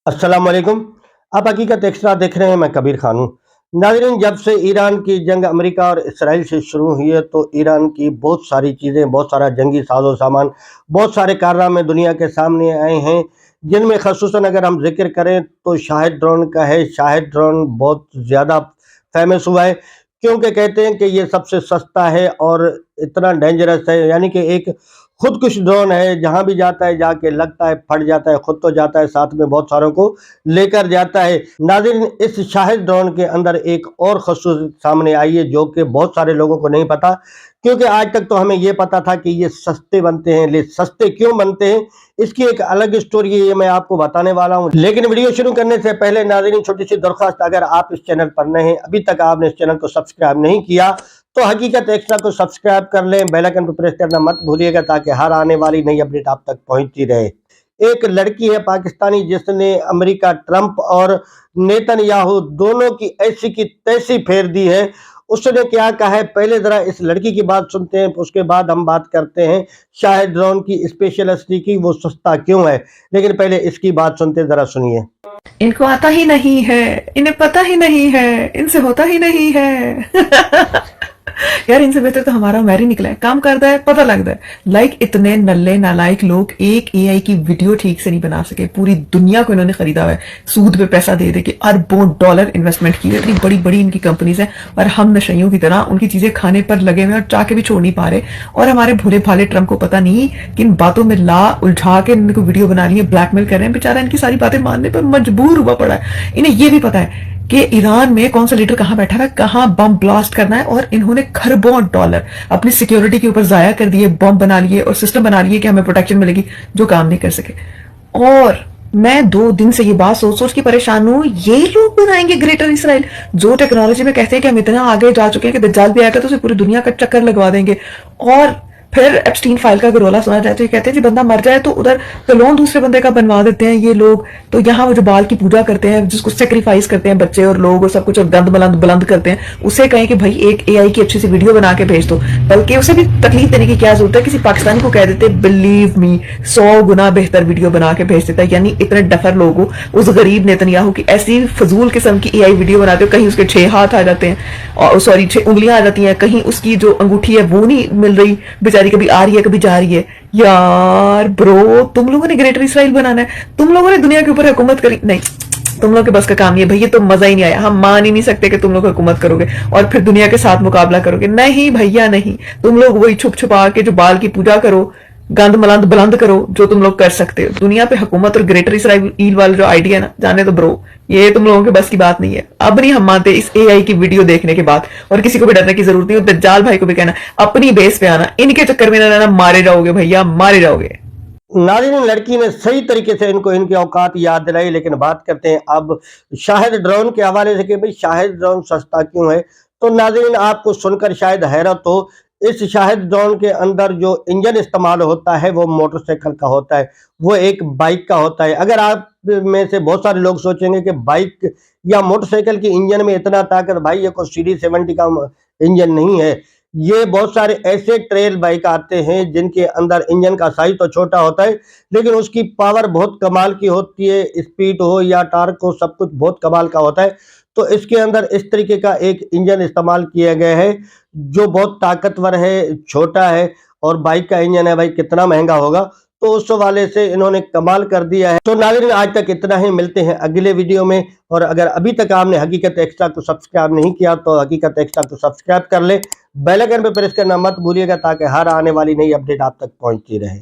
अस्सलाम वालेकुम। आप हकीकत एक्स्ट्रा देख रहे हैं, मैं कबीर खान हूँ। नाज़रीन, जब से ईरान की जंग अमेरिका और इसराइल से शुरू हुई है तो ईरान की बहुत सारी चीज़ें, बहुत सारा जंगी साजो सामान, बहुत सारे कारनामे दुनिया के सामने आए हैं, जिनमें ख़ुसूसन अगर हम ज़िक्र करें तो शाहिद ड्रोन का है। शाहिद ड्रोन बहुत ज़्यादा फेमस हुआ है क्योंकि कहते हैं कि ये सबसे सस्ता है और इतना डेंजरस है, यानी कि एक खुदकुश ड्रोन है, जहाँ भी जाता है जाके लगता है, फट जाता है, खुद तो जाता है, साथ में बहुत सारों को लेकर जाता है। नाज़रीन, इस शाहिद ड्रोन के अंदर एक और ख़ुसूसियत सामने आई है जो कि बहुत सारे लोगों को नहीं पता, क्योंकि आज तक तो हमें ये पता था कि ये सस्ते बनते हैं। ले सस्ते क्यों बनते हैं, इसकी एक अलग स्टोरी है, ये मैं आपको बताने वाला हूँ। लेकिन वीडियो शुरू करने से पहले नाज़रीन, छोटी-सी दरख्वास्त, अगर आप इस चैनल पर नए हैं, अभी तक आपने इस चैनल को सब्सक्राइब नहीं किया, तो हकीकत एक्स्ट्रा को सब्सक्राइब कर लें, बेल आइकन पर प्रेस करना मत भूलिएगा ताकि हर आने वाली नई अपडेट आप तक पहुंचती रहे। एक लड़की है पाकिस्तानी जिसने अमेरिका, ट्रंप और नेतन्याहू दोनों की ऐसी की तैसी फेर दी है। उसने क्या कहा है, पहले जरा इस लड़की की बात सुनते हैं, उसके बाद हम बात करते हैं शाहिद ड्रोन की स्पेशलिटी की, वो सस्ता क्यों है। लेकिन पहले इसकी बात सुनते हैं, जरा सुनिए। इनको आता ही नहीं है, इन्हें पता ही नहीं है, इनसे होता ही नहीं है। यार इनसे बेहतर तो हमारा मैरी निकला है, काम करता है, पता लगता है। लाइक इतने नल्ले नालायक लोग एक एआई की वीडियो ठीक से नहीं बना सके। पूरी दुनिया को इन्होंने खरीदा हुआ है, सूद पे पैसा दे दे के अरबों डॉलर इन्वेस्टमेंट की है। इतनी बड़ी बड़ी इनकी कंपनीज है और हम नशइयों की तरह उनकी चीजें खाने पर लगे हुए और चाह के भी छोड़ नहीं पा रहे। और हमारे भोले भाले ट्रम्प को पता नहीं किन बातों में ला उलझा के इनको वीडियो बना ली है, ब्लैकमेल कर रहे हैं। बेचारा इनकी सारी बातें मानने पर मजबूर हुआ पड़ा है। इन्हें ये भी पता है कि ईरान में कौन सा लीडर कहां बैठा है, कहां बम ब्लास्ट करना है, और इन्होंने खरबों डॉलर अपनी सिक्योरिटी के ऊपर जाया कर दिए, बम बना लिए और सिस्टम बना लिए कि हमें प्रोटेक्शन मिलेगी, जो काम नहीं कर सके। और मैं 2 दिन से ये बात सोच सोच के परेशान हूं, ये लोग बनाएंगे ग्रेटर इसराइल। जो टेक्नोलॉजी में कहते हैं कि हम इतना आगे जा चुके हैं कि दज्जाल भी आएगा तो उसे पूरी दुनिया का चक्कर लगवा देंगे। और फिर एप्स्टीन फाइल का अगर रोला सुना जाए तो ये कहते हैं जी बंदा मर जाए तो उधर क्लोन दूसरे बंदे का बनवा देते हैं ये लोग। तो यहाँ वो जो बाल की पूजा करते हैं, जिसको सेक्रीफाइस करते हैं बच्चे और लोग और सब कुछ, और गंद बुलंद बुलंद करते हैं, उसे कहें कि भाई एक एआई की अच्छी सी वीडियो बना के भेज दो। बल्कि उसे भी तकलीफ देने की क्या जरूरत है, किसी पाकिस्तानी को कह देते बिलीव मी 100 गुना बेहतर वीडियो बना के भेज देता है। यानी इतने डफर लोग हो, उस गरीब नेतन्याहू की ऐसी फजूल किस्म की एआई वीडियो बनाते हो, कहीं उसके 6 हाथ आ जाते हैं, और सॉरी 6 उंगलियां आ जाती हैं, कहीं उसकी जो अंगूठी है वो नहीं मिल रही बेचारी, कभी आ रही है कभी जा रही है। यार ब्रो, तुम लोगों ने ग्रेटर इसराइल बनाना है, तुम लोगों ने दुनिया के ऊपर हुकूमत करी नहीं, तुम लोग के बस का काम नहीं है भैया। तो मजा ही नहीं आया, हम मान ही नहीं सकते कि तुम लोग हुकूमत करोगे और फिर दुनिया के साथ मुकाबला करोगे। नहीं भैया नहीं, तुम लोग वही छुप छुपा के जो बाल की पूजा करो, गंद मलंद बुलंद करो, जो तुम लोग कर सकते हो। दुनिया पे हुकूमत और ग्रेटर इसराइल वाला जो आइडिया ना, जाने तो ब्रो, ये तुम लोगों के बस की बात नहीं है। अब नहीं हम मानते इस एआई की वीडियो देखने के बाद। और किसी को भी डरने की जरूरत नहीं, दज्जाल भाई को भी कहना अपनी बेस पे आना, इनके चक्कर में ना रहना, मारे जाओगे भैया, मारे जाओगे। नाज़रीन, लड़की ने सही तरीके से इनको इनकी औकात याद दिलाई। लेकिन बात करते हैं अब शाहिद ड्रोन के हवाले से कि भाई शाहिद ड्रोन सस्ता क्यों है। तो नाज़रीन, आपको सुनकर शायद हैरत हो, इस शाहिद ड्रोन के अंदर जो इंजन इस्तेमाल होता है वो मोटरसाइकिल का होता है, वो एक बाइक का होता है। अगर आप में से बहुत सारे लोग सोचेंगे कि बाइक या मोटरसाइकिल के इंजन में इतना ताकत, भाई ये कोई CD70 का इंजन नहीं है। ये बहुत सारे ऐसे ट्रेल बाइक आते हैं जिनके अंदर इंजन का साइज तो छोटा होता है, लेकिन उसकी पावर बहुत कमाल की होती है। स्पीड हो या टार्क हो, सब कुछ बहुत कमाल का होता है। तो इसके अंदर इस तरीके का एक इंजन इस्तेमाल किया गया है जो बहुत ताकतवर है, छोटा है, और बाइक का इंजन है, भाई कितना महंगा होगा। तो उस वाले से इन्होंने कमाल कर दिया है। तो नाज़रीन, आज तक इतना ही, मिलते हैं अगले वीडियो में। और अगर अभी तक आपने हकीकत एक्स्ट्रा को सब्सक्राइब नहीं किया तो हकीकत एक्स्ट्रा को सब्सक्राइब कर ले, बेल आइकन पर प्रेस करना मत भूलिएगा ताकि हर आने वाली नई अपडेट आप तक पहुंचती रहे।